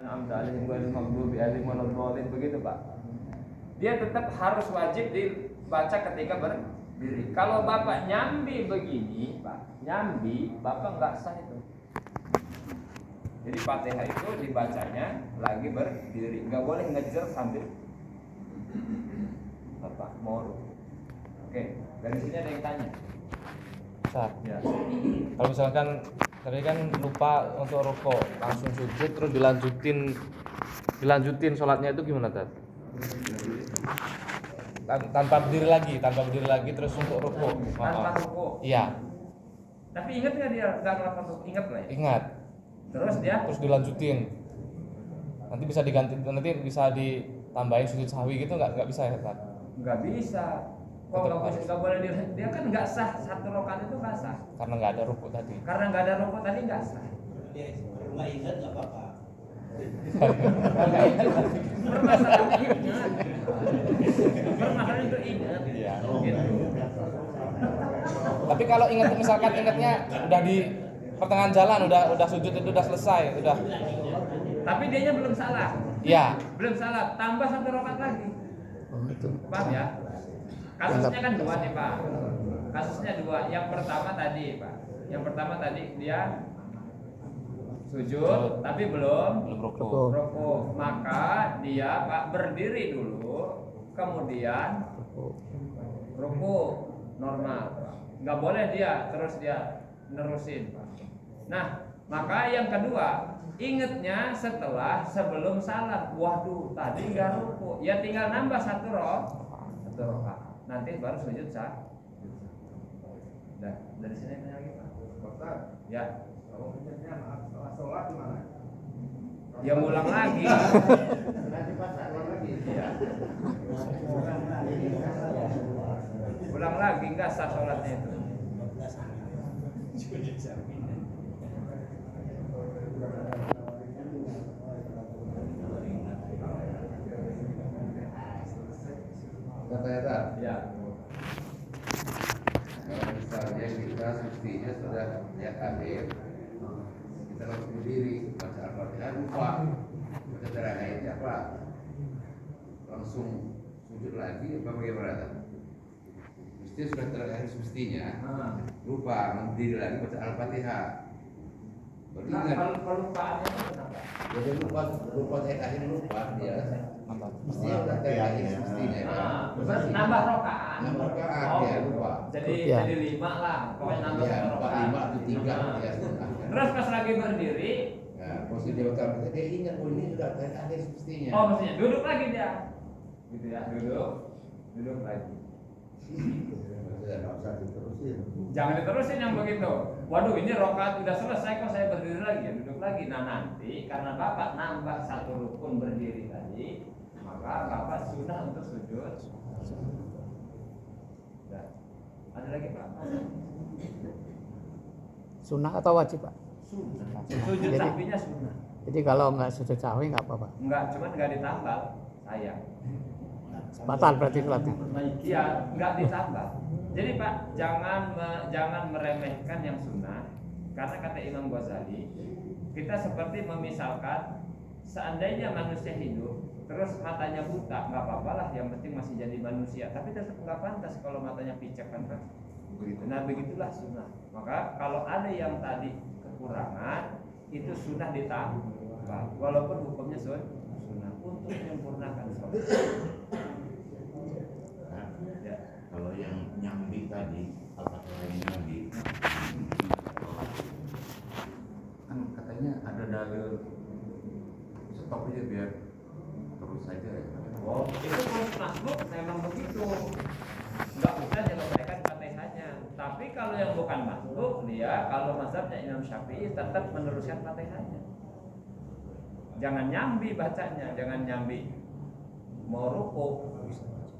Amdalihim ghairil maghdubi alaihim waladdallin, begitu Pak. Dia tetap harus wajib dibaca ketika berdiri. Kalau Bapak nyambi begini, Pak, nyambi, Bapak nggak sah itu. Jadi Fatihah itu dibacanya lagi berdiri, nggak boleh ngejer sambil Bapak mau. Oke, dari sini ada yang tanya. Ustaz, Ya. kalau misalkan tadi kan lupa untuk rukuk, langsung sujud terus dilanjutin sholatnya itu gimana, Tad? Tanpa berdiri lagi terus untuk rukuk. Tanpa rukuk. Iya. Tapi ingat nggak dia nggak ngelakuin rukuk? Ingat lah ya. Ingat. Terus dia Dilanjutin. Nanti bisa diganti, nanti bisa ditambahin sujud sahwi gitu nggak bisa ya, Tad? nggak bisa. Kok nggak boleh dia kan nggak sah, satu rakaat itu nggak sah. Karena nggak ada rukuk tadi. Karena nggak ada rukuk tadi nggak sah. Ya, nggak ingat nggak apa-apa. Permasalahannya ingat. Permasalahan itu ingat. Iya. Gitu. Tapi kalau ingatnya udah di pertengahan jalan, udah sujud itu udah selesai, udah. Tapi dianya belum salah. Iya. Belum salah, tambah satu rakaat lagi. Paham ya? Kasusnya kan dua nih Pak. Kasusnya dua. Yang pertama tadi Pak. Yang pertama tadi dia sujud tapi belum rukuk. Maka dia Pak berdiri dulu, kemudian rukuk normal. Nggak boleh dia terus dia nerusin Pak. Nah, maka yang kedua, ingatnya sebelum salam. Waduh, tadi nggak rukuk. Ya tinggal nambah satu rakaat. Nanti baru sujud sah. Nah, dari sini tanya lagi Pak. Dokter, Ya. kalau ingatnya masalah sholat gimana? Ya ulang lagi. Nanti pas ulang lagi. Ya. Ulang lagi nggak sah sholatnya itu. Kata-kata. Ya. Kalau misalnya kita sustinya sudah ya akhir, kita langsung berdiri baca Al-Fatihah lupa baca terakhirnya apa? Langsung sujud lagi apa bagaimana? Mestinya sudah terakhir semestinya lupa berdiri lagi baca Al-Fatihah. Baru Nah, ingat. kalau pelupaannya itu kenapa? Jadi lupa terakhir lupa dia. Apa? Mestinya udah terakhir semestinya kan. Nambah rakaat. Nambah rakaat, ya, lupa. Jadi 5 lah. Pokoknya nambah Ya, satu 4, rakaat. 5 atau 3 ya. Terus pas lagi berdiri, Nah, posisi dia bakal dia ingat oh ini sudah terakhir semestinya. oh maksudnya duduk lagi dia. Gitu ya, duduk lagi. Sudah enggak usah diterusin. Jangan diterusin yang begitu. Waduh, ini rakaat udah selesai kok saya berdiri lagi ya, duduk lagi. Nah, nanti karena Bapak nambah satu rukun berdiri tadi, maka Bapak sunnah untuk sujud. Nah, ada lagi Pak? Sunnah atau wajib, Pak? Sunnah. Sujud Jadi- sahwinya sunnah. Jadi kalau nggak sujud sahwi nggak apa-apa. Cuman nggak ditambal. Sayang. Batal berarti sholatnya. Iya, nggak ditambah. Jadi Pak, jangan meremehkan yang sunnah, karena kata Imam Ghazali, kita seperti memisalkan seandainya manusia hidup, terus matanya buta, nggak apa-apa lah, yang penting masih jadi manusia. Tapi tetap nggak pantas kalau matanya picek kan Pak. Begitu. Nah begitulah sunnah. Maka kalau ada yang tadi kekurangan, itu sunnah ditambah, walaupun hukumnya sunnah untuk menyempurnakan sholat. Ya. Kalau yang nyambi tadi, Al-Fatihah yang nyambi, Kan katanya ada dalil stop aja biar terus saja ya. Oh, itu kalau masbuk memang begitu. Enggak usah diselesaikan Fatihahnya. Tapi kalau yang bukan masbuk, dia kalau mazhabnya Imam Syafi'i tetap meneruskan Fatihahnya. Jangan nyambi bacanya, jangan nyambi. Mau rukuk.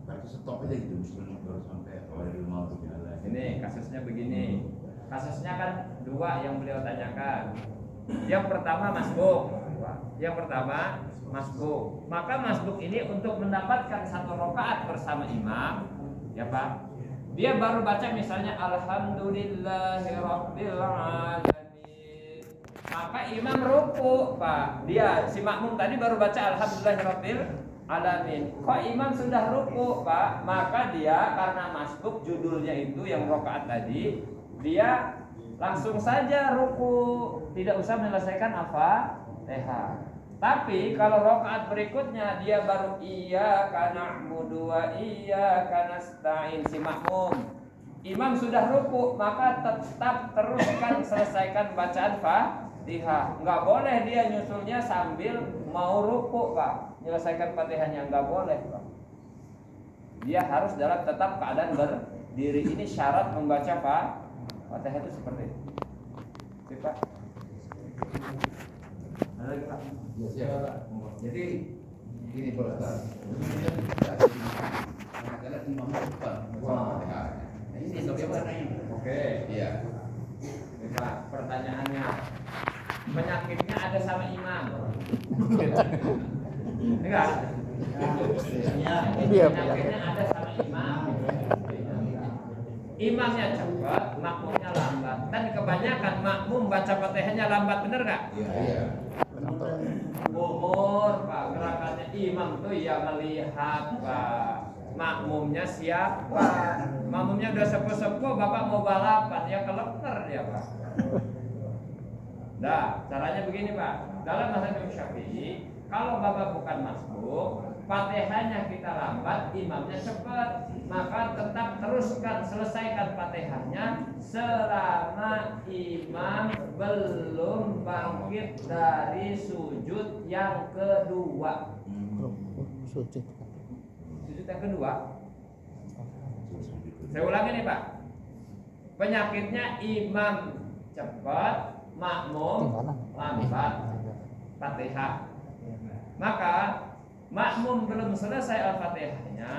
berarti stop aja gitu, misalnya baru sampai awal mau jalan. Ini kasusnya begini. Kasusnya kan dua yang beliau tanyakan. Yang pertama masbuk. Yang pertama masbuk. Maka masbuk ini untuk mendapatkan satu rakaat bersama imam, ya Pak. Dia baru baca misalnya Alhamdulillahirabbil alamin. maka imam ruku, Pak. Dia si makmum tadi baru baca alhamdulillahirabbil alamin. Kok imam sudah ruku, Pak? Maka dia karena masbuk judulnya itu yang rakaat tadi, dia langsung saja ruku, tidak usah menyelesaikan Al-Fatihah. Tapi kalau rakaat berikutnya dia baru iyyaka na'budu wa iyyaka nasta'in, si makmum. Imam sudah ruku, maka tetap teruskan selesaikan bacaan Fatihah. Enggak boleh dia nyusulnya sambil mau ruku, Pak. Menyelesaikan Fatihahnya enggak boleh, Pak. Dia harus dalam tetap keadaan berdiri. Ini syarat membaca Fatihah itu seperti itu. Oke, Pak. Ada lagi, Pak? Ya, siap. Jadi ini Pak Ustaz. Kadang-kadang imam depan Fatihah. Nah, ini bagaimana ini? Oke. Iya. Oke, Pak, pertanyaannya, penyakitnya ada sama imam? Enggak? Iya. Penyakitnya ada sama imam. Imamnya cepat, makmumnya lambat. Dan kebanyakan makmum baca Fatihahnya lambat, bener nggak? Iya. Umur, Pak, gerakannya imam tuh ya melihat, Pak. Makmumnya siapa? Makmumnya udah sepuh-sepuh, Bapak mau balapan, ya keleper ya, Pak. Nah, caranya begini, Pak. Dalam mazhab Imam Syafi'i, kalau Bapak bukan masbuk, Fatihahnya kita lambat, imamnya cepat, maka tetap teruskan selesaikan Fatihahnya selama imam belum bangkit dari sujud yang kedua. Sujud. Sujud yang kedua. Saya ulangi nih, Pak. Penyakitnya imam cepat, makmum lambat Fatihah. Maka makmum belum selesai Al-Fatihahnya,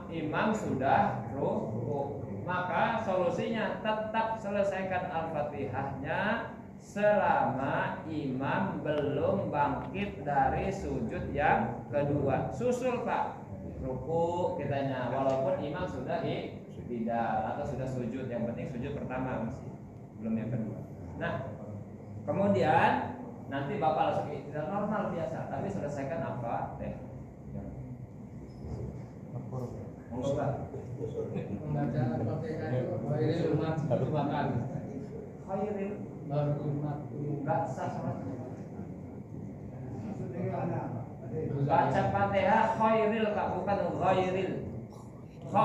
imam sudah ruku. Maka solusinya tetap selesaikan Al-Fatihahnya selama imam belum bangkit dari sujud yang kedua. Susul, Pak. Ruku kitanya, walaupun imam sudah tidak atau sudah sujud, yang penting sujud pertama masih, belum yang kedua. Nah, kemudian nanti Bapak langsung tidak normal biasa, tapi selesaikan apa? Monggo, Pak. Membaca Al-Fatihah itu khairil maktubakan. Khairil enggak sah sholatnya. Baca Fatihah khairil, Pak, bukan ghairil. Kha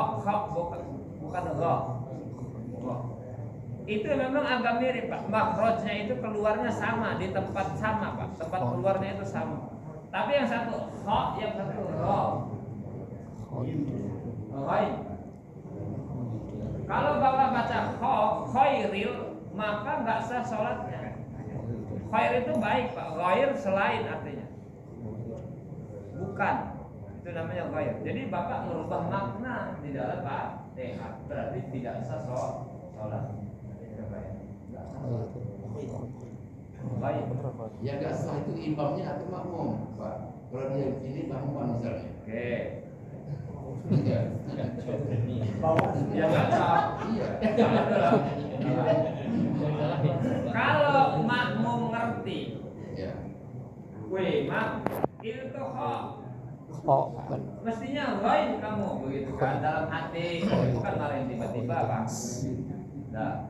bukan gha. Itu memang agak mirip, Pak. Makhrajnya itu keluarnya sama, di tempat sama, Pak. Tempat keluarnya itu sama. Tapi yang satu kha, yang satu ra. Ghair. Kalau Bapak baca khairil, maka enggak sah sholatnya. Khair itu baik, Pak. Ghair selain artinya. Bukan. Itu namanya ghair. Jadi Bapak merubah makna di dalam Fatihah. Berarti tidak sah sholat. Baik. Yang nggak sah itu imamnya atau makmum, Pak. Kalau dia ini makmum misalnya. Oke. Iya. Ya nggak sah. Iya. Kalau makmum ngerti, Iya. weh mak, itu tuh Oh, kan. mestinya ghaib kamu begitu kan, dalam hati, bukan malah yang tiba-tiba, Pak. Nah,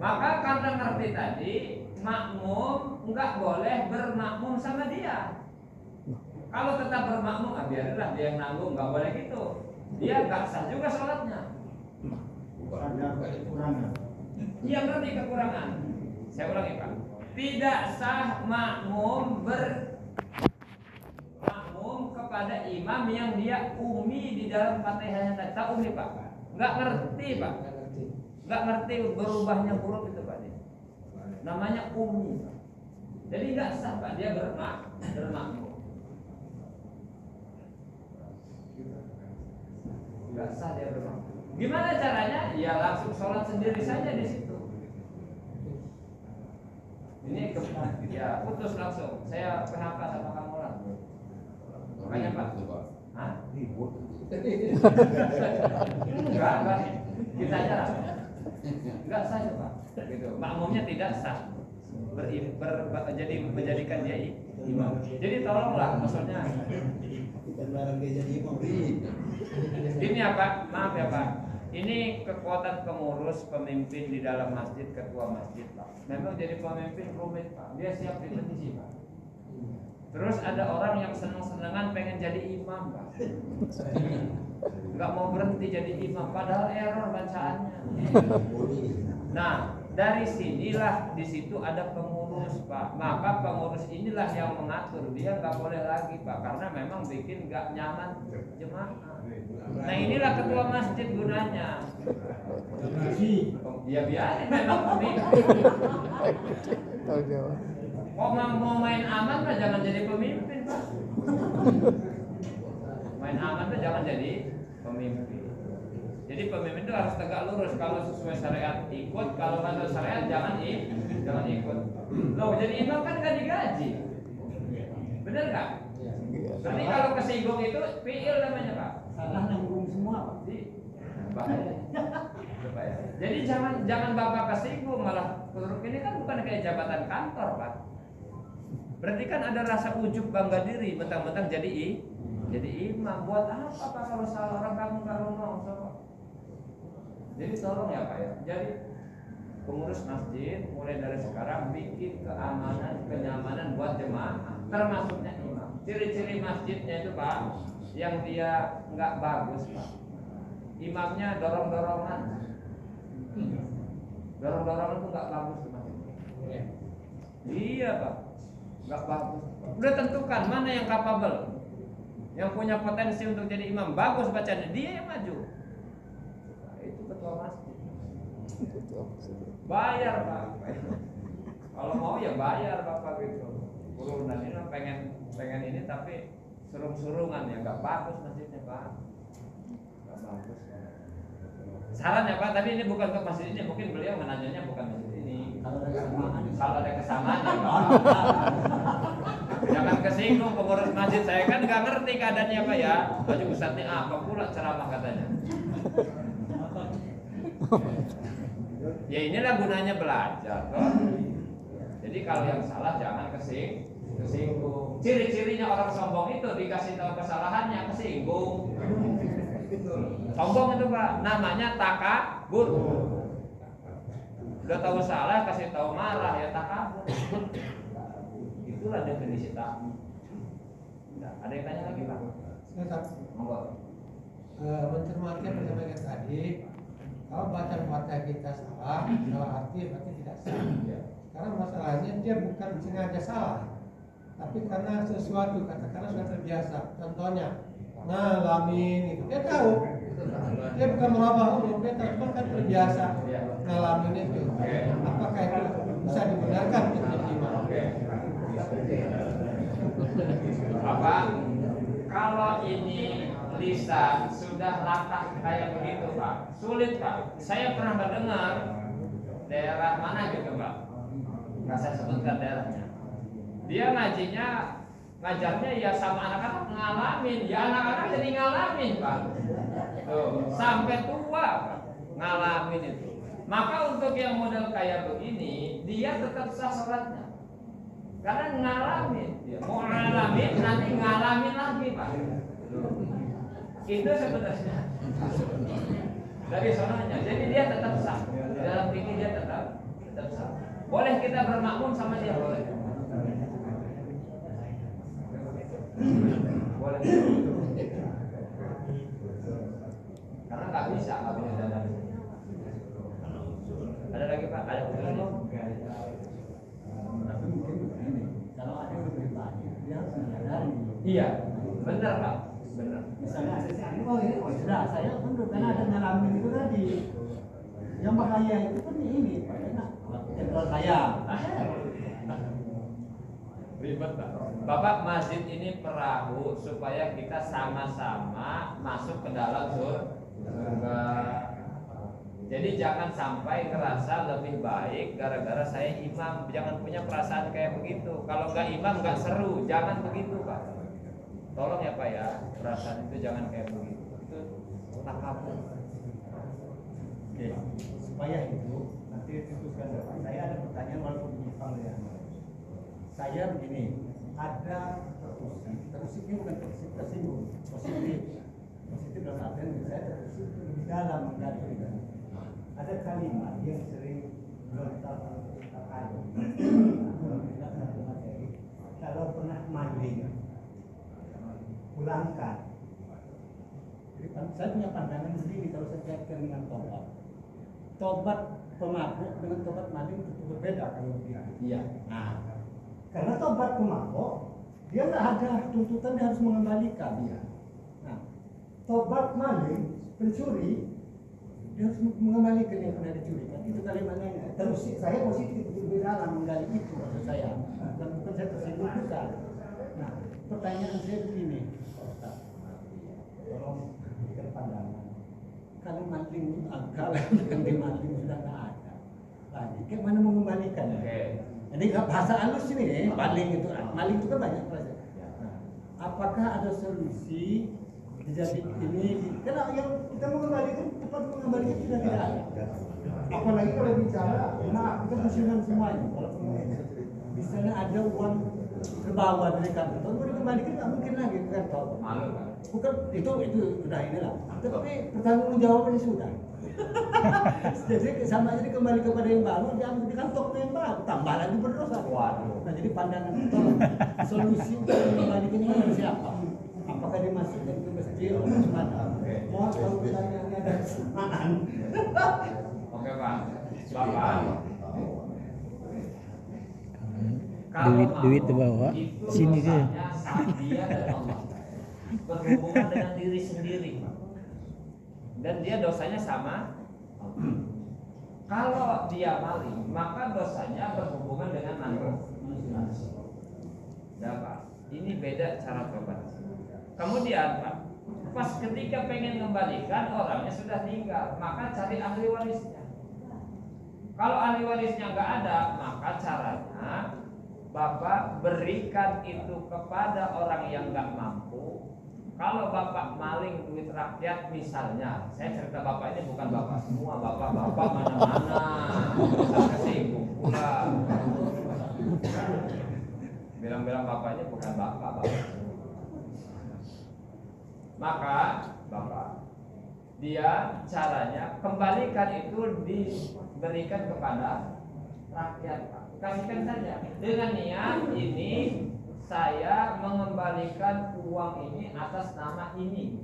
maka karena ngerti tadi, makmum nggak boleh bermakmum sama dia. Kalau tetap bermakmum, biarlah dia yang nanggung, nggak boleh gitu. Dia nggak sah juga sholatnya. Dia ngerti kekurangan. Saya ulangi, Pak. Tidak sah makmum bermakmum kepada imam yang dia umi di dalam Fatihahnya tadi. Tak umi, Pak. Nggak ngerti, Pak. Nggak ngerti berubahnya huruf itu, Pak. Namanya umi. Jadi nggak sah, Pak, dia bermakmum. Nggak sah dia bermakmum. Gimana caranya? Ya langsung sholat sendiri saja di situ. Ini ya putus langsung. Saya PHK sama kamu lah. Makanya, Pak. Hah? Enggak. Kita aja lah. Enggak sah, Pak. Gitu. Makmumnya tidak sah. jadi menjadikan dia imam. Jadi tolonglah, maksudnya ini apa? Maaf ya Pak. Ini kekuatan pengurus, pemimpin di dalam masjid, ketua masjid Pak. Memang jadi pemimpin rumit Pak. Dia siap dipetisi Pak. Terus ada orang yang senang-senangan pengen jadi imam Pak. Nggak mau berhenti jadi imam, padahal error bacaannya. Nah, dari sinilah di situ ada pengurus Pak. Maka pengurus inilah yang mengatur. Dia nggak boleh lagi Pak, karena memang bikin nggak nyaman jemaah. Nah inilah ketua masjid gunanya. Ya biarin memang pemimpin. Tahu jawab. Kok mau main aman Pak, jangan jadi pemimpin Pak. Main aman Pak, jangan jadi pemimpin. Jadi pemimpin itu harus tegak lurus. Kalau sesuai syariat ikut, kalau nggak sesuai syariat jangan ikut. Loh, jadi imam kan nggak digaji, bener nggak? Nanti kalau kesinggung itu fiil namanya Pak. Salah nanggung semua Pak. Bahaya. Jadi jangan bapak kesinggung, malah buruk ini kan bukan kayak jabatan kantor Pak. Berarti kan ada rasa ujub bangga diri, mentang-mentang jadi imam. Buat apa Pak kalau salah orang kamu nggak ngomong sama? Jadi tolong ya Pak ya. Jadi pengurus masjid mulai dari sekarang bikin keamanan, kenyamanan buat jemaah, termasuknya imam. Ciri-ciri masjidnya itu Pak, yang dia nggak bagus Pak. Imamnya dorong-dorongan. Dorong-dorongan itu nggak bagus tuh masjid. Iya Pak, nggak bagus. Udah tentukan mana yang capable, yang punya potensi untuk jadi imam, bagus bacanya, dia yang maju. Itu ketua masjid. Bayar Pak. Kalau mau ya bayar Bapak gitu. Urunan ini pengen ini tapi surung-surungan ya nggak bagus masjidnya Pak. Nggak bagus. Saran ya Pak, tapi ini bukan untuk masjid ini, mungkin beliau menanyanya bukan masjid ini. Kalau ada kesamaan ya Pak. Jangan kesinggung pengurus masjid, saya kan nggak ngerti keadaannya Pak ya. Baju ustadznya apa pula ceramah katanya. Ya inilah gunanya belajar toh. Jadi kalau yang salah jangan kesinggung. Ciri-cirinya orang sombong itu dikasih tahu kesalahannya kesinggung. Sombong itu Pak, namanya takabur. Udah tahu salah kasih tahu marah ya takabur. Itulah definisi takabur. Ada yang tanya lagi Pak? Monggo. Mencermati apa yang disampaikan tadi, kalau baca kita salah arti berarti tidak sah. Karena masalahnya dia bukan sengaja salah, tapi karena sesuatu katakanlah sudah terbiasa. Contohnya, ngalamin itu dia tahu, dia bukan merubah umum, dia tahu, cuma kan terbiasa ngalamin itu. Apakah itu bisa dibenarkan untuk diterima? Bapak, kalau ini lisan sudah latah kayak begitu Pak, sulit Pak. Saya pernah mendengar daerah mana gitu Pak, nggak saya sebutkan daerahnya. Dia ngajarnya ya sama anak-anak ngalamin, ya anak-anak jadi ngalamin Pak. Tuh, sampai tua Pak, ngalamin itu. Maka untuk yang model kayak begini, dia tetap sah sholatnya. Karena ngalamin, mau ngalamin nanti ngalamin lagi Pak. Itu sebenarnya dari sononya. Jadi dia tetap sah. Di dalam fikih dia tetap sah. Boleh kita bermakmum sama dia boleh. Boleh. Karena nggak bisa dalam. Ada lagi Pak? Ada lagi? Iya, benar Pak. Benar. Misalnya ada sudah saya kan karena ada ngalamin itu tadi. Yang bahaya itu kan ini, kendaraan saya. Ribet Pak. Bapak, masjid ini perahu supaya kita sama-sama masuk ke dalam surga. Jadi jangan sampai ngerasa lebih baik gara-gara saya imam. Jangan punya perasaan kayak begitu. Kalau nggak imam nggak seru. Jangan begitu Pak. Tolong ya Pak ya, perasaan itu jangan kayak begitu. Itu takabur. Oke, supaya itu nanti diteruskan. Saya ada pertanyaan walaupun menyimpang ya. Saya begini, ada terusik ini bukan terusik, tersinggung, positif dalam artian saya terusik di dalam menggali. Ada kalimat yang sering lontar-lontar kalau pernah maling, pulangkan. Jadi saya punya pandangan sendiri kalau saya kaitkan dengan tobat. Tobat pemabuk dengan tobat maling itu berbeda kalau begitu. Iya. Nah, karena tobat pemabuk dia nggak ada tuntutan dia harus mengembalikan. Iya. Nah, tobat maling, pencuri dia harus mengembalikan yang pernah dicurikan. Itu kalimatnya. Terus saya positif di dalam menggali itu maksud saya. Dan bukan saya tersinggung juga. Nah, pertanyaan saya begini, Pak Ustaz. Tolong berikan pandangan. Kalau maling itu akal yang dimaling sudah nggak ada lagi, kayak mana mengembalikan? Oke. Jadi bahasa halus ini, maling itu kan banyak bahasa. Nah, apakah ada solusi jadi ini? Karena yang kita mengembalikan tempat mengembalikan sudah tidak ada. Apalagi kalau bicara, maaf kita fusionan semuanya. Kalau misalnya ada uang ke bawah dari kantor, mau dikembalikan nggak mungkin lagi ke kantor. Malu kan? Bukan itu sudah inilah. Tapi pertanggungjawabannya sudah. Jadi sama aja kembali kepada yang baru, diambil di kantong yang baru, tambah lagi berdosa. Waduh. Nah jadi pandangan itu solusi untuk mengembalikan itu dari siapa? Apakah dimasukkan ke masjid atau gimana? Mohon kalau pertanyaannya ada kesamaan. Oke Pak. Bapak. Duit dibawa sini ke. Dia dari Allah. Berhubungan dengan diri sendiri. Dan dia dosanya sama. Kalau dia maling, maka dosanya berhubungan dengan manusia. Ya Pak, ini beda cara tobat. Kemudian Pak, pas ketika pengen mengembalikan orangnya sudah meninggal, maka cari ahli warisnya. Kalau ahli warisnya nggak ada, maka caranya Bapak berikan itu kepada orang yang nggak mampu. Kalau Bapak maling duit rakyat misalnya, saya cerita Bapak ini bukan Bapak semua, Bapak mana-mana, saya kesinggung pula. Bilang-bilang Bapak ini bukan Bapak. Maka Bapak, dia caranya kembalikan itu diberikan kepada rakyat Pak. Kasihkan saja dengan niat ini saya mengembalikan uang ini atas nama ini.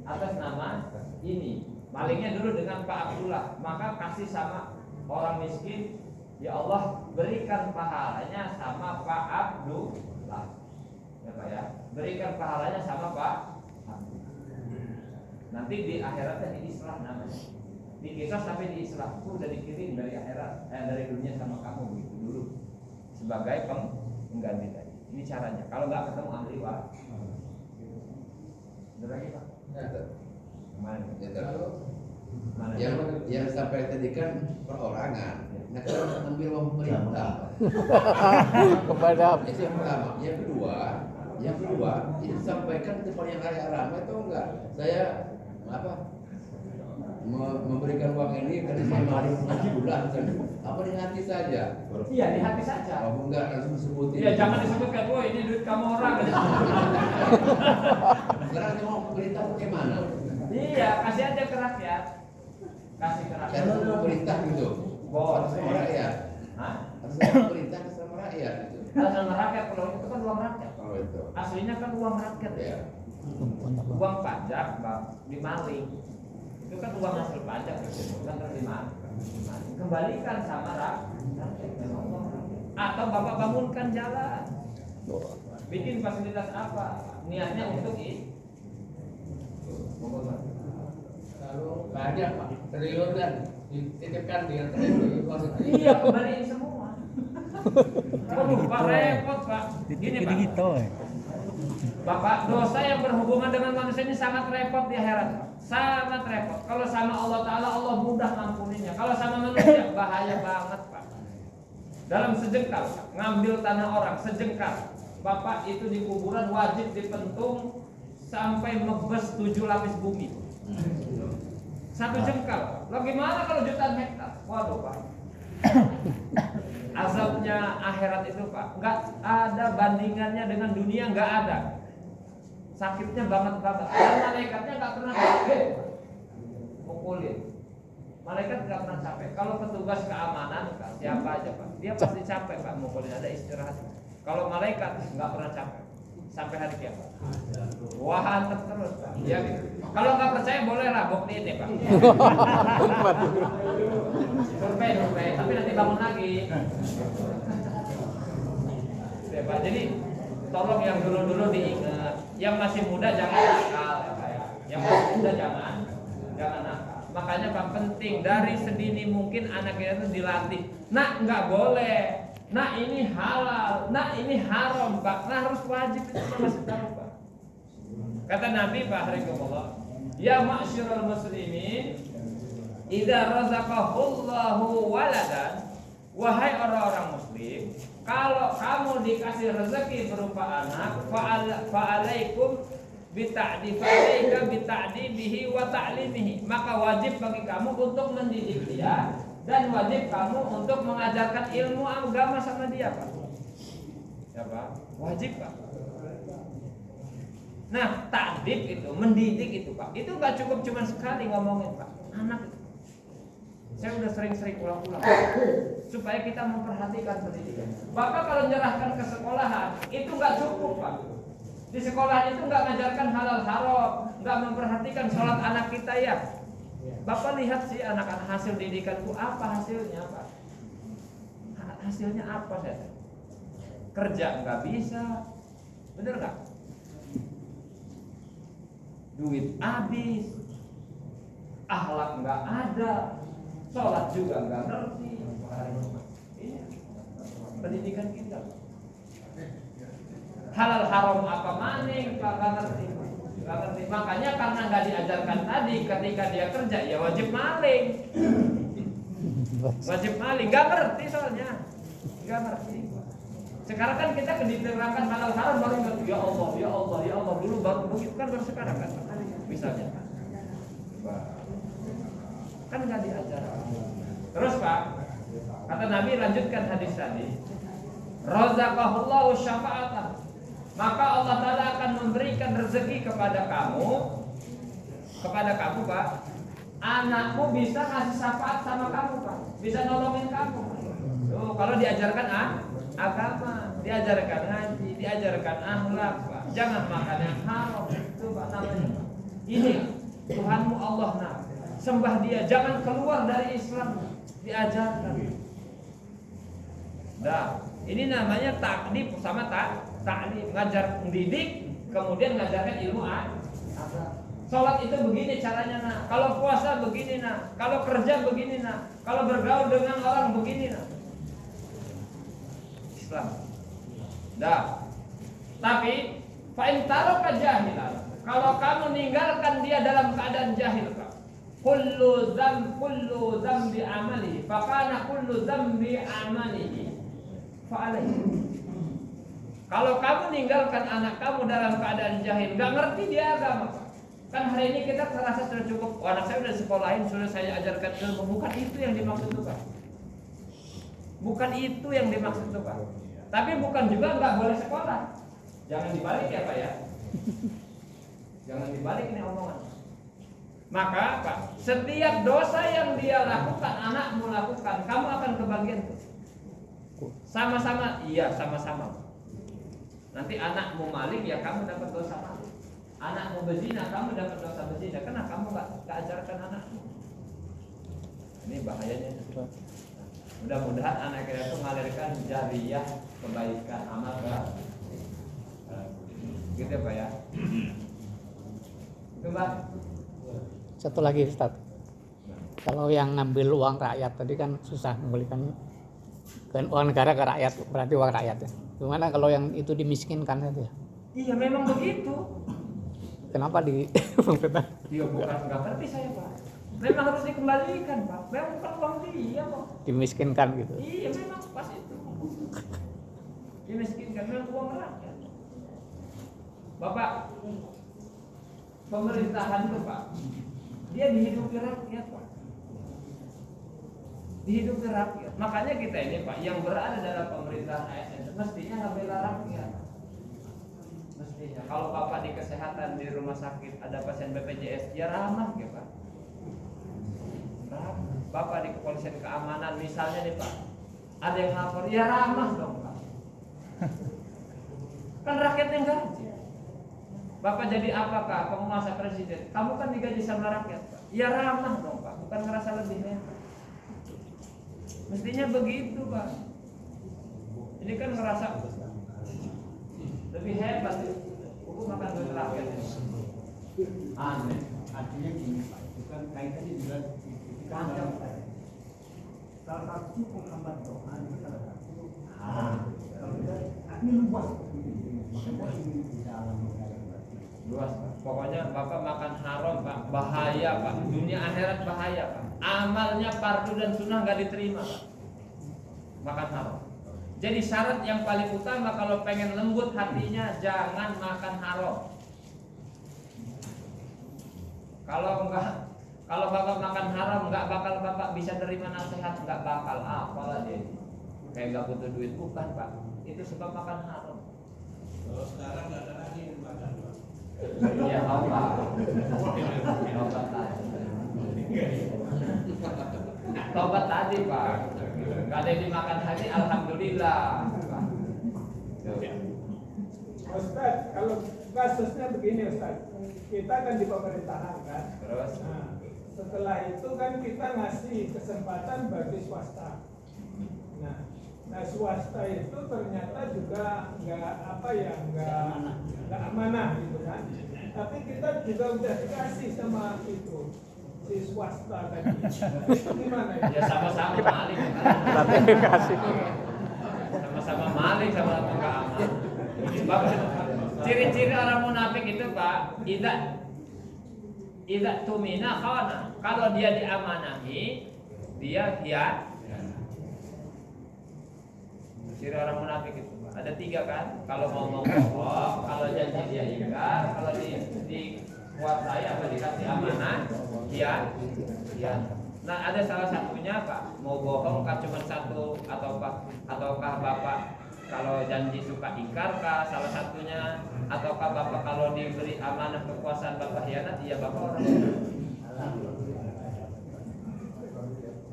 Atas nama ini. Malingnya dulu dengan Pak Abdullah, maka kasih sama orang miskin, ya Allah berikan pahalanya sama Pak Abdullah. Ya Pak ya, berikan pahalanya sama Pak Abdullah. Nanti di akhiratnya diislah namanya. Dikisah sampai diislah, aku udah dikirim dari akhirat, dari dunia sama kamu gitu dulu sebagai pengganti tadi. Ini caranya. Kalau nggak ketemu ahli waris. Ada lagi Pak? Mana? Mana? Yang sampai tadi kan perorangan. Nah kalau ambil uang pemerintah. Kepada Itu yang pertama. Yang kedua, ini disampaikan di depan yang ramai atau enggak? Saya memberikan uang ini karena saya maling bulan apa di hati saja? Iya di hati saja. Oh enggak langsung sebutin. Iya jangan disebutkan, oh ini duit kamu orang. Sekarang dia mau pemerintah bagaimana? Iya kasih aja ke rakyat. Kasih ke rakyat. Harus pemerintah gitu. Bos. Sama rakyat. Hah? Harus pemerintah sama rakyat gitu. Sama rakyat kalau itu kan uang rakyat. Oh itu. Aslinya kan uang rakyat ya. Ya. Uang pajak Bang, dimaling. Itu kan uang hasil pajak kan dimaling. Kembalikan sama rakyat. Atau Bapak bangunkan jalan. Bikin fasilitas apa? Niatnya untuk ini. Lalu banyak Pak, triliunan dititipkan di luar negeri. Iya kembaliin semua. Waduh Pak repot Pak. Gini Pak. Bapak dosa yang berhubungan dengan manusia ini sangat repot di akhirat. Sangat repot. Kalau sama Allah Ta'ala Allah mudah ngampuninya. Kalau sama manusia bahaya banget Pak. Dalam sejengkal ngambil tanah orang sejengkal. Bapak itu di kuburan wajib dipentung sampai mebes 7 lapis bumi. 1 jengkal. Lah gimana kalau jutaan hektar? Waduh Pak. Azabnya akhirat itu Pak, nggak ada bandingannya dengan dunia, nggak ada. Sakitnya banget. Dan malaikatnya nggak pernah capek mukulin. Malaikat nggak pernah capek. Kalau petugas keamanan, Pak, siapa aja Pak, dia pasti capek Pak mukulin, ada istirahat. Kalau malaikat nggak pernah capek sampai hari kiamat. Wah, antep terus Pak. Ya gitu. Kalau nggak percaya boleh lah buktiin deh Pak. Survei, tapi nanti bangun lagi. Ya, Pak. Jadi tolong yang dulu diingat, yang masih muda jangan nakal ya Pak ya. Yang masih muda jangan nakal. Makanya Pak penting dari sedini mungkin anak kita itu dilatih. Nak nggak boleh. Nak ini halal. Nak ini haram Pak. Nah harus wajib itu kita masih tahu Pak. Kata Nabi Pak Harikullah, ya ma'syiral muslimin, idza razaqahullahu waladan, wahai orang-orang muslim, kalau kamu dikasih rezeki berupa anak, fa'alaikum bita'dibihi wa ta'limihi, maka wajib bagi kamu untuk mendidik dia dan wajib kamu untuk mengajarkan ilmu agama sama dia Pak. Ya Pak, wajib Pak. Nah, ta'dib itu, mendidik itu Pak, itu gak cukup cuma sekali ngomongin Pak, anak itu. Saya udah sering-sering ulang-ulang supaya kita memperhatikan pendidikan. Bahkan kalau menyerahkan ke sekolahan itu gak cukup Pak. Di sekolah itu gak ngajarkan halal haram, gak memperhatikan sholat anak kita ya. Bapak lihat sih anak-anak hasil didikanku apa hasilnya Pak? Hasilnya apa saya? Kerja nggak bisa, bener nggak? Duit habis, akhlak nggak ada, sholat juga nggak ngerti. Ini pendidikan kita. Halal haram apa maning Pak nggak ngerti. Makanya karena nggak diajarkan tadi, ketika dia kerja ya wajib maling. Wajib maling, nggak ngerti soalnya, nggak ngerti. Sekarang kan kita diterangkan halal haram baru ngerti. Ya Allah dulu baru begitu kan baru sekarang kan. Misalnya, kan nggak diajarkan. Terus Pak, kata Nabi lanjutkan hadis tadi, razaqahullahu syafa'atan, maka Allah Ta'ala akan memberikan rezeki kepada kamu Pak. Anakmu bisa ngasih syafaat sama kamu Pak, bisa nolongin kamu. Tuh, kalau diajarkan agama, diajarkan ngaji, diajarkan akhlak Pak. Jangan makan yang haram, itu Pak namanya Pak. Ini Tuhanmu Allah nak, sembah dia, jangan keluar dari Islam, diajarkan. Dah, ini namanya takdib sama ta'lim, ngajar mendidik, kemudian ngajarkan ilmu agama. Sholat itu begini caranya nak, kalau puasa begini nak, kalau kerja begini nak, kalau bergaul dengan orang begini nak. Islam. Dah. Tapi fa'in taraka jahilan, kalau kamu ninggalkan dia dalam keadaan jahil Pak. Kullu dzambi amalihi, fakana kullu dzambi amalihi fa'alaihi. Kalau kamu ninggalkan anak kamu dalam keadaan jahil, nggak ngerti dia agama, kan hari ini kita terasa sudah cukup. Anak saya sudah sekolahin, sudah saya ajarkan ilmu. Bukan itu yang dimaksud Tuhan. Bukan itu yang dimaksud Tuhan. Tapi bukan juga nggak boleh sekolah. Jangan dibalik ya Pak ya. Jangan dibalik ini omongan. Maka Pak, setiap dosa yang dia lakukan, anakmu lakukan, kamu akan kebagian tuh. Sama-sama, iya sama-sama. Nanti anakmu maling ya kamu dapat dosa maling. Anakmu berzina, kamu dapat dosa berzina. Karena kamu nggak ajarkan anakmu. Ini bahayanya. Mudah-mudahan anak kita itu mengalirkan jariyah kebaikan amal gitu ya Pak ya. Itu Pak. Satu lagi Ustaz. Kalau yang ngambil uang rakyat tadi kan susah mengembalikan kan uang negara ke rakyat, berarti uang rakyat ya. Gimana kalau yang itu dimiskinkan saja? Iya memang begitu. Kenapa di pemerintah? Dia bukan nggak ngerti saya Pak. Memang harus dikembalikan Pak. Memang bukan uang dia Pak. Dimiskinkan gitu. Iya memang pas itu. Dimiskinkan memang uang rakyat. Bapak, pemerintahan itu Pak, dia dihidupi rakyat Pak. Dihidupi rakyat. Makanya kita ini Pak yang berada dalam pemerintahan ASN mestinya ngebela rakyat. Mestinya kalau Bapak di kesehatan di rumah sakit ada pasien BPJS ya ramah ya Pak. Ramah. Bapak di kepolisian keamanan misalnya nih Pak ada yang lapor ya ramah dong Pak. Kan rakyat yang gaji. Bapak jadi apakah penguasa presiden? Kamu kan digaji sama rakyat Pak. Ya ramah dong Pak, bukan ngerasa lebih hebat. Mestinya begitu Pak. Ini kan ngerasa lebih hebat ya. Hukum makan duit rakyat ini. Aneh. Artinya gini Pak, itu kan kaitannya juga panjang tadi. Salah satu penghambat doa itu salah satu. Kalau kita ini luas, makanya ini bisa alam Luas Pak. Pokoknya Bapak makan haram Pak, bahaya Pak. Dunia akhirat bahaya Pak. Amalnya fardu dan sunnah nggak diterima Pak. Makan haram. Jadi syarat yang paling utama kalau pengen lembut hatinya jangan makan haram. Kalau Bapak makan haram nggak bakal Bapak bisa terima nasihat, nggak bakal. Apalah deh. Kayak nggak butuh duit bukan Pak. Itu sebab makan haram. Kalau sekarang nggak ada lagi yang makan. Iya Bapak. Tobat tadi. Tobat tadi Pak. Gak ada yang dimakan hari, alhamdulillah. Ustaz, kalau kasusnya begini Ustaz, kita kan di pemerintahan kan. Terus? Nah, setelah itu kan kita ngasih kesempatan bagi swasta. Nah swasta itu ternyata juga nggak amanah gitu kan. Tapi kita juga udah dikasih sama itu si swasta tadi. Itu gimana ya? Ya sama-sama maling. Sama-sama maling sama-sama nggak aman. Bapak, ciri-ciri orang munafik itu Pak, tidak tumina khana. Kalau dia diamanahi, dia hiat. Ciri orang munafik itu Pak. Ada 3 kan? Kalau ngomong bohong, kalau janji dia ingkar, kalau dikuasai apa dikasih amanah, hiat. Nah ada salah satunya Pak, mau bohong kah cuma satu ataukah Bapak kalau janji suka ingkar kah salah satunya, ataukah Bapak kalau diberi amanah kekuasaan Bapak hianat, iya Bapak orang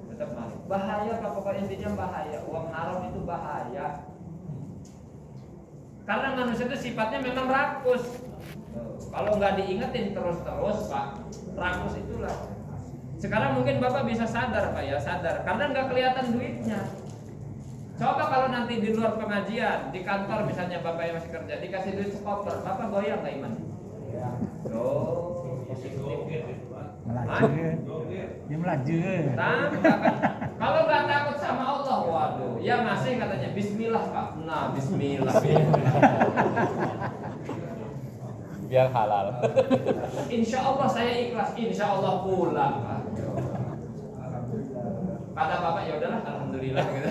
tetap malu. Bahaya Pak, pokoknya intinya bahaya. Uang haram itu bahaya. Karena manusia itu sifatnya memang rakus. Kalau nggak diingetin terus-terus Pak, rakus itulah. Sekarang mungkin Bapak bisa sadar Pak ya, sadar. Karena nggak kelihatan duitnya. Coba kalau nanti di luar pengajian, di kantor misalnya Bapak yang masih kerja, dikasih duit sekoper, Bapak goyang nggak iman? Dia melaju. Kalau nggak takut sama Allah, waduh, ya masih katanya Bismillah Pak. Nah Bismillah. Biar halal. Insya Allah saya ikhlas, Insya Allah pulang Pak. Kata Bapak ya udahlah, alhamdulillah gitu.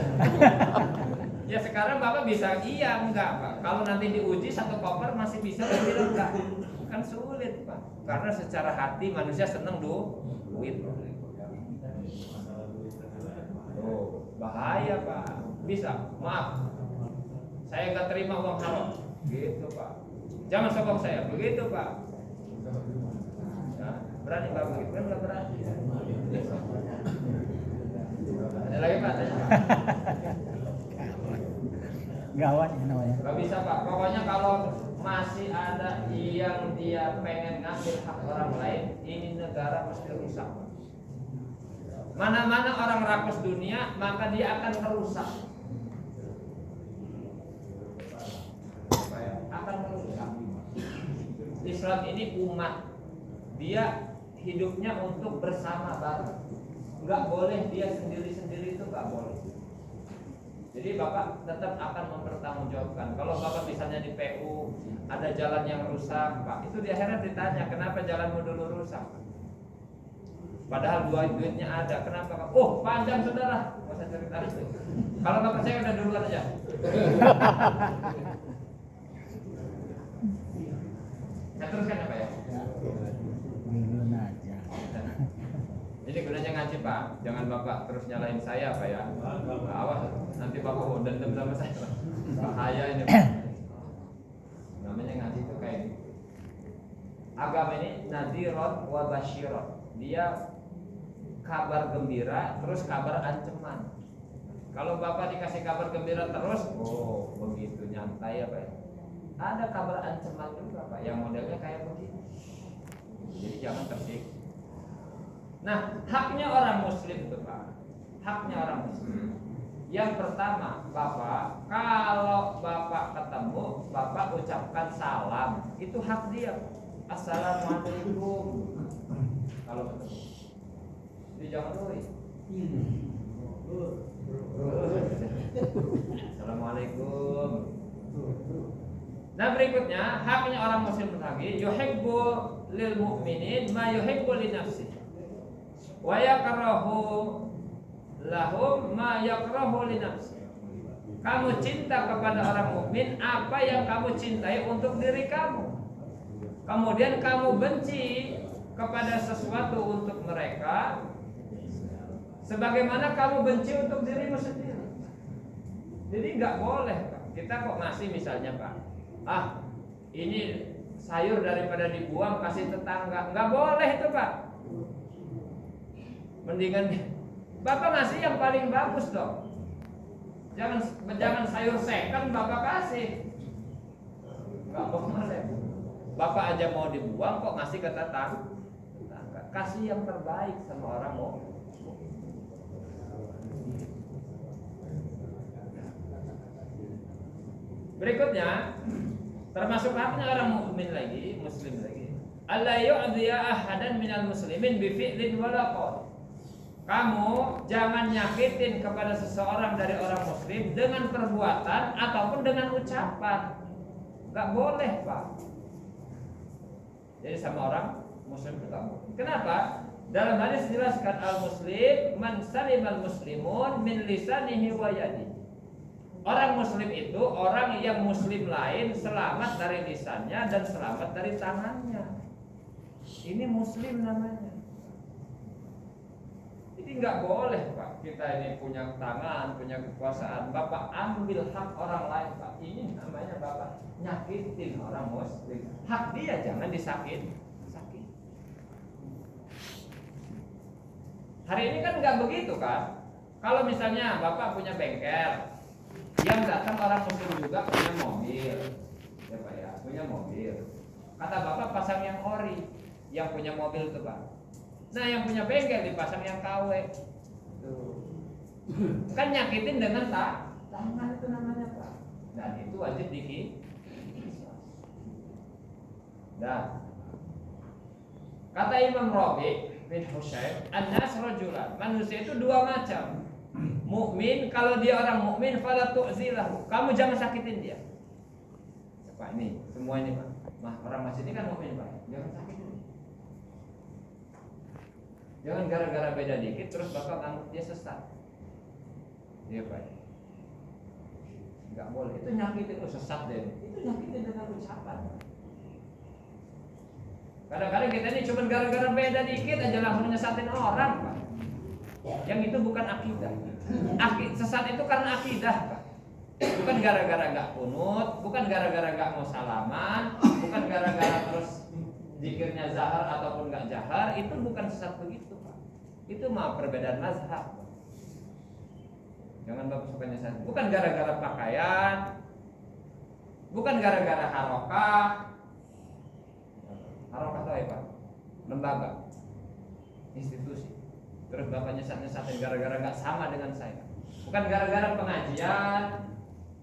Ya sekarang Bapak bisa iya enggak Pak. Kalau nanti diuji satu koper masih bisa bilang enggak. Kan sulit Pak. Karena secara hati manusia seneng duit. Oh, bahaya Pak. Bisa, maaf. Saya enggak terima uang haram. Gitu Pak. Jangan sokong saya, begitu Pak. Nah, berani Pak begitu kan enggak berani. Ada lagi Pak? Gawat ya namanya. Gak bisa Pak, pokoknya kalau masih ada yang dia pengen ngambil hak orang lain, ini negara mesti rusak. Mana-mana orang rakus dunia, maka dia akan merusak. Akan merusak. Islam ini umat, dia hidupnya untuk bersama bareng. Nggak boleh dia sendiri-sendiri, itu nggak boleh. Jadi Bapak tetap akan mempertanggungjawabkan. Kalau Bapak misalnya di PU ada jalan yang rusak, Pak, itu di akhirat ditanya kenapa jalanmu dulu rusak. Padahal duitnya ada, kenapa Pak? Oh panjang saudara, nggak usah cerita itu. Kalau nggak percaya udah duluan aja. Saya teruskan ya Pak ya. Duluan aja. ngaji Pak, jangan Bapak terus nyalain saya Pak ya. Awas, nanti Bapak mau dendam sama saya. Bahaya ini Pak. Namanya ngaji itu kayak gitu. Agama ini nadhiron wa basyiron. Dia kabar gembira terus kabar ancaman. Kalau Bapak dikasih kabar gembira terus, oh begitu nyantai ya Pak ya. Ada kabar ancaman juga Pak yang modelnya kayak begini. Jadi jangan tersiksa. Nah, haknya orang muslim itu Pak. Haknya orang muslim. Yang pertama, Bapak, kalau Bapak ketemu, Bapak ucapkan salam. Itu hak dia. Assalamualaikum. Kalau ketemu. Jadi jangan doi. Assalamualaikum. Nah, berikutnya, haknya orang muslim lagi, yuhibbu lil mu'minin ma yuhibbu li nafsihi. Wa yakrahu lahum ma yakrahu li nafsi. Kamu cinta kepada orang mukmin apa yang kamu cintai untuk diri kamu. Kemudian kamu benci kepada sesuatu untuk mereka sebagaimana kamu benci untuk dirimu sendiri. Jadi nggak boleh Pak. Kita kok ngasih misalnya Pak, ini sayur daripada dibuang kasih tetangga, nggak boleh itu Pak. Mendingan Bapak ngasih yang paling bagus dong. Jangan sayur second Bapak kasih. Enggak boleh. Bapak aja mau dibuang kok ngasih ke tetangga. Kasih yang terbaik sama orang mau. Berikutnya termasuk haknya orang mukmin lagi, muslim lagi. Alla yu'dhiya ahadan minal muslimin bi fi'lin wala qaul. Kamu jangan nyakitin kepada seseorang dari orang muslim dengan perbuatan ataupun dengan ucapan. Gak boleh Pak. Jadi sama orang muslim itu gak boleh. Kenapa? Dalam hadis dijelaskan al-muslim man salimal muslimun min lisanihi wa yadihi. Orang muslim itu orang yang muslim lain selamat dari lisannya dan selamat dari tangannya. Ini muslim namanya. Jadi nggak boleh Pak, kita ini punya tangan, punya kekuasaan, Bapak ambil hak orang lain Pak. Ini namanya Bapak nyakitin orang muslim. Hak dia jangan disakit. Hari ini kan nggak begitu kan? Kalau misalnya Bapak punya bengkel, yang datang orang muslim juga punya mobil, ya Pak ya, punya mobil. Kata Bapak pasang yang ori, yang punya mobil tuh Pak. Nah yang punya bengkel dipasang yang KW. Tuh. Kan nyakitin dengan tangan itu namanya Pak. Dan itu wajib dikisos. Dan kata Imam Rabi bin Husain, an-nas rajulan, manusia itu dua macam. Mukmin, kalau dia orang mukmin fala tu'zilahu. Kamu jangan sakitin dia. Pak ini, semua ini Pak. Orang masjid ini kan mukmin Pak. Jangan sakitin. Jangan gara-gara beda dikit terus Bapak nganggap dia sesat. Iya Pak. Enggak boleh. Itu nyakitin, sesat deh. Itu nyakitin dengan ucapan. Kadang-kadang kita ini cuma gara-gara beda dikit aja langsung nyesatin orang Pak. Yang itu bukan akidah. Sesat itu karena akidah Pak. Bukan gara-gara enggak kunut, bukan gara-gara enggak mau salaman, bukan gara-gara terus zikirnya zahar ataupun enggak jahar, itu bukan sesat begitu Pak. Itu mah perbedaan mazhab. Jangan Bapak suka nyesat. Bukan gara-gara pakaian, bukan gara-gara harokah. Harokah itu apa? Lembaga, institusi. Terus Bapak nyesat-nyesatin gara-gara enggak sama dengan saya. Bukan gara-gara pengajian.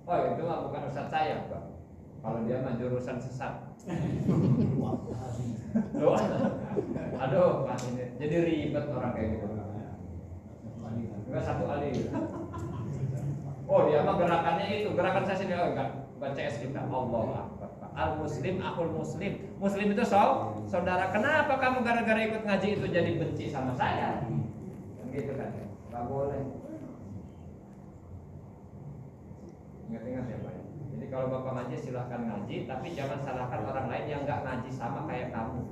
Oh itu mah bukan urusan saya Pak. Kalau dia mah jurusan sesat. Aduh, Pak ini jadi ribet orang kayak gitu. Enggak satu kali. Oh dia mah gerakannya itu, gerakan saya sini enggak CS kita. Allah Akbar. Al muslim akhul muslim. Muslim itu saudara. Kenapa kamu gara-gara ikut ngaji itu jadi benci sama saya? Kan gitu kan. Enggak boleh. Ingat-ingat ya Pak. Jadi kalau Bapak ngaji silahkan ngaji, tapi jangan salahkan orang lain yang nggak ngaji sama kayak kamu.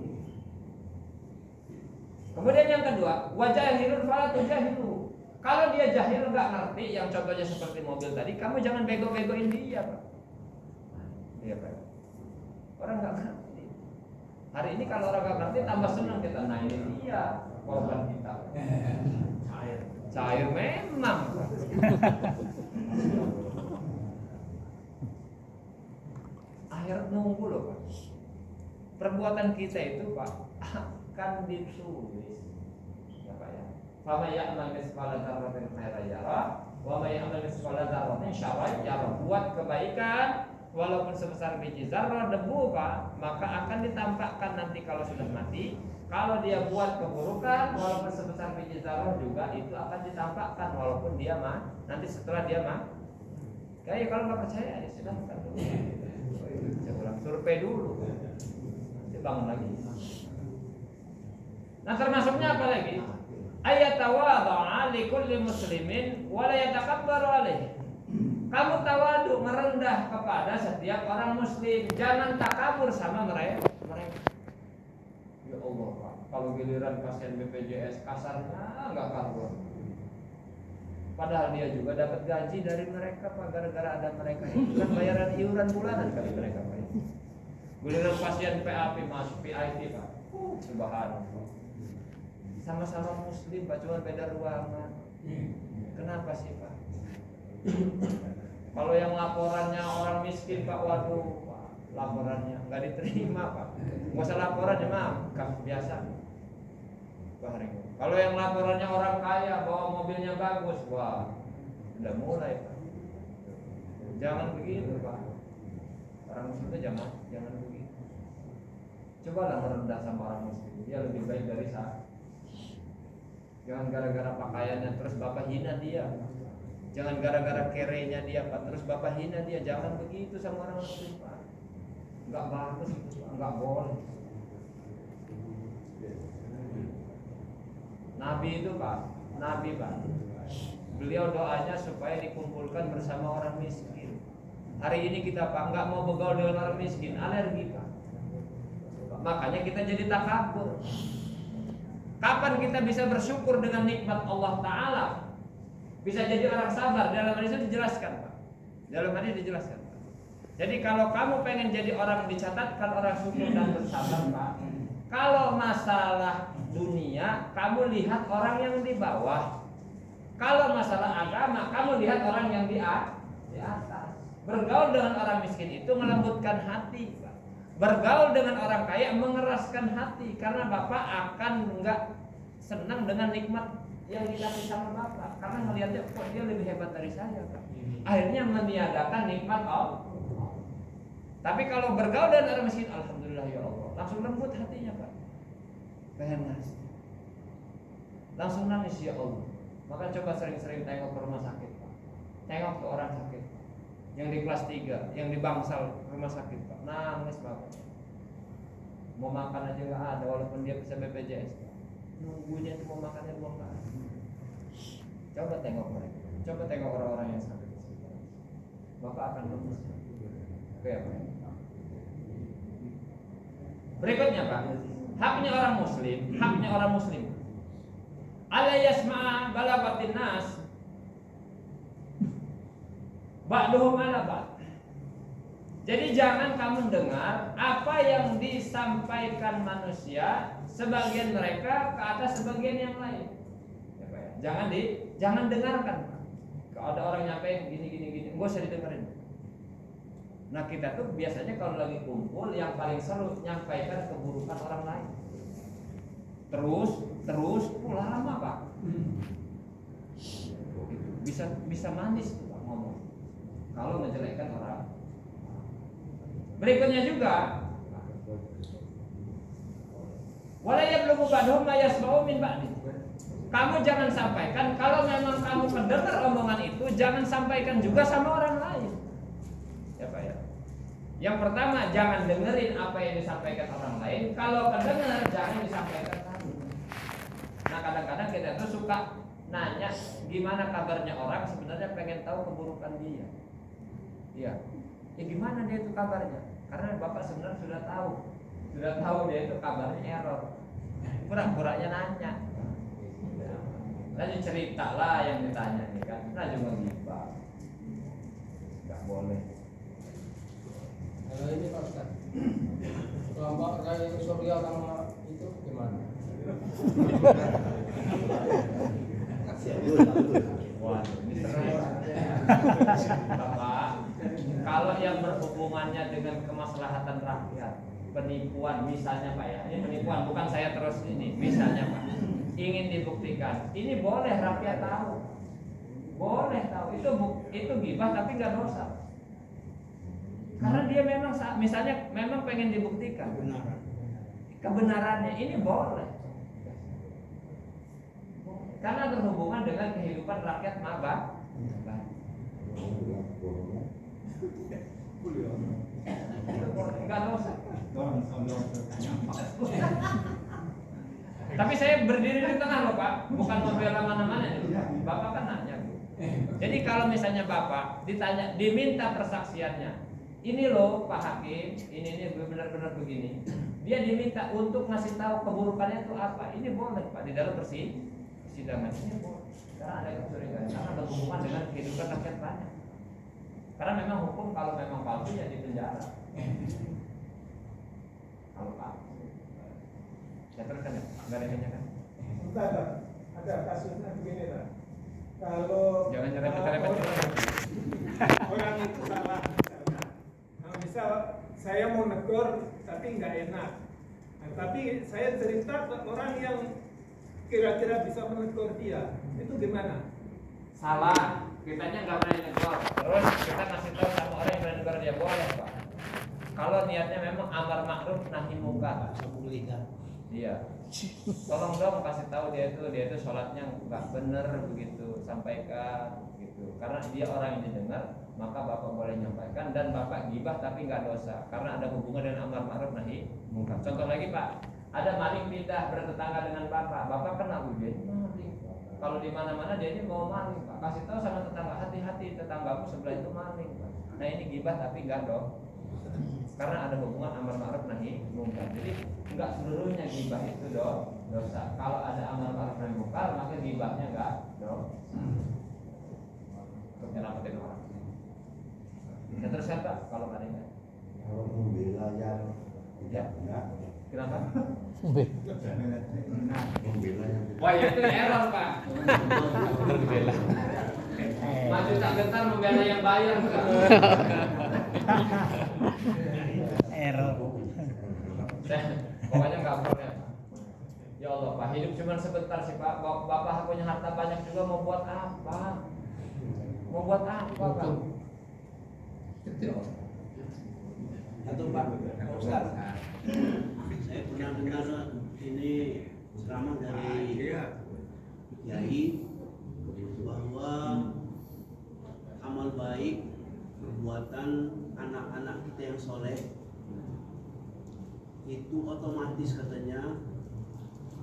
Kemudian yang kedua, wajahilun fala tujahilu. Kalau dia jahil nggak ngerti, yang contohnya seperti mobil tadi, kamu jangan bego-begoin dia, Pak. Iya, Pak. Orang nggak ngerti. Hari ini kalau orang nggak ngerti tambah senang kita. Nah ini dia korban kita. Cair memang. Akhirat nunggu loh, Pak. Perbuatan kita itu, Pak, akan ditulis. Ya, Pak ya. Fama ya'mal mithqala dzarratin khairan yarah, wa may ya'mal mithqala dzarratin syarran yarah. Buat kebaikan walaupun sebesar biji zarrah debu, Pak, maka akan ditampakkan nanti kalau sudah mati. Kalau dia buat keburukan walaupun sebesar biji zarrah juga itu akan ditampakkan walaupun dia nanti setelah dia kayak kalau nggak percaya ya silahkan dulu. Saya ulang survei dulu. Bangun lagi. Nah termasuknya apa lagi? Ayat tawadhu'a li kulli muslimin wa la yatakabbaru alaihi. Kamu tawadu merendah kepada setiap orang muslim, jangan takabur sama mereka. Ya Allah, Pak, kalau giliran pasien BPJS kasarnya enggak karuan. Padahal dia juga dapat gaji dari mereka, Pak, gara-gara ada mereka. Itu kan bayaran iuran bulanan kali mereka, Pak. Giliran pasien PAP masuk PIT, Pak. Subhanallah. Sama-sama muslim, Pak, cuma beda ruangan. Kenapa sih, Pak? Kalau yang laporannya orang miskin, Pak, waduh, Pak, laporannya nggak diterima, Pak. Nggak usah laporannya, maaf, biasa. Pak, kalau yang laporannya orang kaya, bawa mobilnya bagus, wah, udah mulai, Pak. Jangan begitu, Pak. Orang muslim itu jangan begitu. Cobalah merendah sama orang muslim, dia lebih baik dari saya. Jangan gara-gara pakaiannya terus Bapak hina dia. Jangan gara-gara kerenya dia, Pak, terus Bapak hina dia. Jangan begitu sama orang muslim, Pak. Enggak bagus itu, Pak. Enggak boleh. Nabi itu, Pak, beliau doanya supaya dikumpulkan bersama orang miskin. Hari ini kita, Pak, nggak mau bergaul dengan orang miskin, alergi, Pak. Makanya kita jadi takabur. Kapan kita bisa bersyukur dengan nikmat Allah Ta'ala? Bisa jadi orang sabar. Dalam hadis itu dijelaskan, Pak. Pak. Jadi kalau kamu pengen jadi orang dicatatkan orang syukur dan bersabar, Pak, kalau masalah dunia kamu lihat orang yang di bawah. Kalau masalah agama kamu lihat orang yang di atas. Bergaul dengan orang miskin itu melembutkan hati, Pak. Bergaul dengan orang kaya mengeraskan hati, karena Bapak akan enggak senang dengan nikmat yang dikasih sama Bapak, karena melihatnya kok dia lebih hebat dari saya, Pak. Akhirnya meniadakan nikmat Allah. Tapi kalau bergaul dengan orang miskin, alhamdulillah ya Allah, langsung lembut hatinya, Pak. Pengen ngasih. Langsung nangis, ya Allah. Maka coba sering-sering tengok ke rumah sakit, Pak. Tengok ke orang sakit, yang di kelas 3, yang di bangsal rumah sakit, Pak. Nangis, Pak. Mau makan aja nggak ada, walaupun dia bisa BPJS, Pak. Nunggunya itu mau makannya dua kali. Coba tengok mereka. Coba tengok orang-orang yang sakit. Bapak akan lembut. Oke, Pak. Berikutnya, Pak, haknya orang muslim. Ala yasma'a balagatin nas ba'duhum ala ba'd. Jadi jangan kamu dengar apa yang disampaikan manusia sebagian mereka ke atas sebagian yang lain. Ya, Pak, ya. Jangan dengarkan, Pak. Kalau ada orang nyampein gini, enggak usah didengerin. Nah, kita tuh biasanya kalau lagi kumpul yang paling seru nyampaikan keburukan orang lain. Terus lama, Pak. Bisa manis tuh, Pak, ngomong. Kalau menjelekkan orang. Berikutnya juga, wala yablughu ba'dhum ma yasma'u min ba'di. Kamu jangan sampaikan, kalau memang kamu mendengar omongan itu, jangan sampaikan juga sama orang lain. Ya, Pak, ya. Yang pertama, jangan dengerin apa yang disampaikan orang lain. Kalau kedengar, jangan disampaikan kamu. Nah, kadang-kadang kita tuh suka nanya gimana kabarnya orang, sebenarnya pengen tahu keburukan dia. Iya. Ya gimana dia itu kabarnya? Karena Bapak sebenarnya sudah tahu dia itu kabarnya error. pura-puranya nanya. Lalu cerita lah yang ditanya nih kan, nah juga ngibah, nggak boleh. Kalau ini Pak Ustaz, kelompok Ray Surya sama itu gimana? Waduh, ini serem. Bapak, kalau yang berhubungannya dengan kemaslahatan rakyat, penipuan misalnya Pak ya, ini penipuan bukan saya terus ini, misalnya Pak, ingin dibuktikan, ini boleh rakyat tahu, boleh tahu, itu gibah tapi nggak dosa, karena dia memang misalnya memang pengen dibuktikan kebenarannya, ini boleh, karena berhubungan dengan kehidupan rakyat maba. Nggak dosa. Tapi saya berdiri di tengah loh Pak, bukan membela mana-mana nih. Bapak kan nanya. Jadi kalau misalnya Bapak ditanya, diminta persaksiannya, ini loh Pak Hakim, ini benar-benar begini. Dia diminta untuk ngasih tahu keburukannya itu apa. Ini boleh Pak di dalam persidangan ini boleh. Karena ada kecurigaan, karena berhubungan dengan kehidupan rakyat banyak. Karena memang hukum kalau memang palsu ya di penjara. Kalau palsu. Ya teruskan ya, nggak ada yang kan? Entah, ada kasusnya begini Pak. Kalau Jangan nyerempet-nyerempet. orang itu salah, misalkan. Nah, misal saya mau negur tapi nggak enak. Nah, tapi saya cerita ke orang yang kira-kira bisa menegur dia, itu gimana? Salah, kitanya nggak berani negor. Terus kita kasih tahu sama orang yang berani negor dia boleh Pak. Kalau niatnya memang amar ma'ruf nahi munkar. Iya. Tolong dong kasih tahu dia itu sholatnya nggak bener begitu, sampaikan gitu. Karena dia orang yang didengar, maka Bapak boleh menyampaikan dan Bapak gibah tapi nggak dosa karena ada hubungan dengan amar ma'ruf nahi munkar. Contoh lagi Pak, ada maling pindah bertetangga dengan Bapak kena ujian maling. Kalau di mana-mana dia ini mau maling Pak, kasih tahu sama tetangga, hati-hati tetanggamu sebelah itu maling Pak. Nah ini gibah tapi nggak dong. Karena ada hubungan amar ma'ruf nahi munkar. Jadi enggak seluruhnya gibah itu dosa. Kalau ada amar ma'ruf nahi munkar, maka gibahnya enggak dosa. Untuk nyelamatin orang. Ya terus Pak, kalau ada yang Kalau membela yang ya. benar, Kenapa? membela yang Wah ya itu error Pak. Bener dibela. Maju tak gentar membela yang bayar Pak. Error. Pokoknya nggak boleh. Ya Allah Pak, hidup cuma sebentar sih Pak. Bapak punya harta banyak juga mau buat apa? Mau buat apa Pak? Satu Pak Ustaz, saya pernah dengar ini ceramah dari Kiai bahwa amal baik perbuatan anak-anak kita yang soleh itu otomatis katanya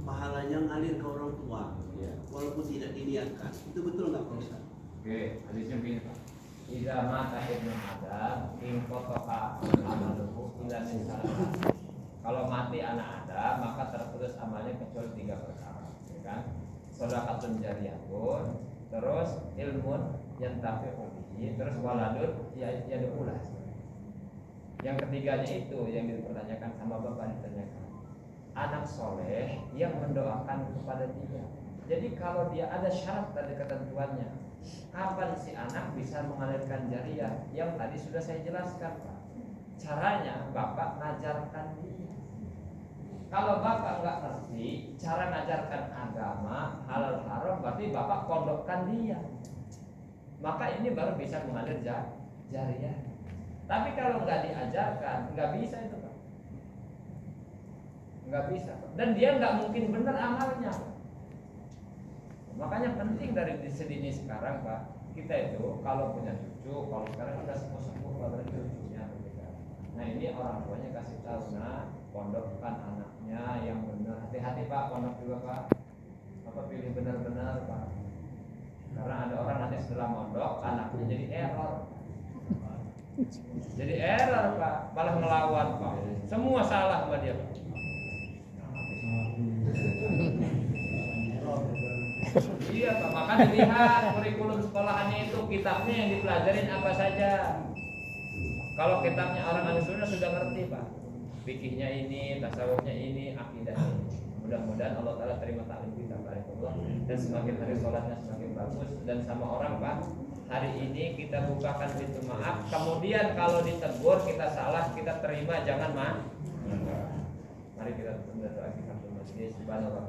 pahalanya ngalir ke orang tua walaupun tidak diniatkan. Itu betul nggak Pak Ustaz? Oke, hadisnya begini Pak. Idza mata ibnu Adam in qata'a amaluhu illa min salah. Kalau mati anak Adam maka terputus amalnya kecuali 3 perkara, ya kan? Shadaqatun jariyatun, terus ilmun yantafi'u bihi, terus waladun yad'ulah. Yang ketiganya itu yang dipertanyakan sama Bapak ditanyakan. Anak soleh yang mendoakan kepada dia. Jadi kalau dia ada syarat dan ketentuannya, kapan si anak bisa mengalirkan jariah? Yang tadi sudah saya jelaskan Pak. Caranya Bapak ngajarkan dia. Kalau Bapak nggak ngerti cara ngajarkan agama halal haram, berarti Bapak pondokkan dia. Maka ini baru bisa mengalir jariah. Tapi kalau nggak diajarkan, nggak bisa itu Pak. Nggak bisa Pak. Dan dia nggak mungkin benar amalnya Pak. Makanya penting dari sedini sekarang Pak, kita itu kalau punya cucu, kalau sekarang udah sepuh-sepuh berarti cucunya berbeda. Nah ini orang tuanya kasih tahu, nah pondokkan anaknya yang benar. Hati-hati Pak, pondok juga Pak. Apa pilih benar-benar Pak. Karena ada orang nanti setelah mondok anaknya jadi error. Jadi error Pak, malah ngelawan Pak. Semua salah sama dia Pak. Iya Pak, maka dilihat kurikulum sekolahannya itu kitabnya yang dipelajarin apa saja. Kalau kitabnya orang Ahlussunnah sudah ngerti Pak, fikihnya ini, tasawufnya ini, akidahnya ini. Mudah-mudahan Allah Ta'ala terima taklim kita barakallah. Dan semakin hari sholatnya semakin bagus. Dan sama orang Pak, hari ini kita bukakan pintu maaf. Kemudian kalau ditegur kita salah, kita terima, jangan marah. Mari kita berdoa kita masjid. Subhanallah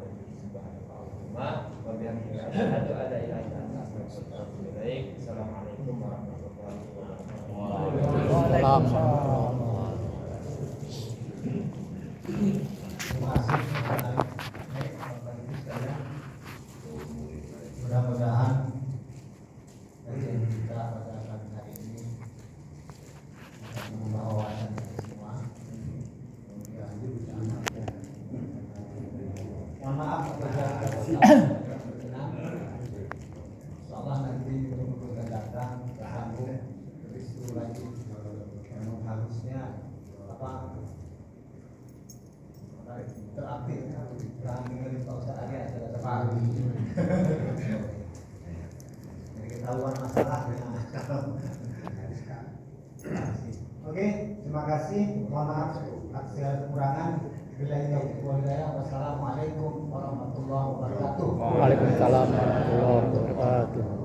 wa bihamdihi asyhadu an la ilaha illa anta astaghfiruka wa atubu ilaik. Assalamualaikum warahmatullahi wabarakatuh. Waalaikumsalam. Mudah-mudahan kajian kita pada pagi hari ini membawa wawasan kita semua. Mohon maaf apabila ada senang. Insyaallah nanti untuk datang sambung itu lagi memang harusnya apa terakhir kami dari Pak Ustaz Ali ada separuh. Jadi ketahuan masalahnya. Oke, terima kasih. Mohon maaf atas segala kekurangan. Wassalamualaikum warahmatullahi wabarakatuh. Waalaikumsalam warahmatullahi wabarakatuh.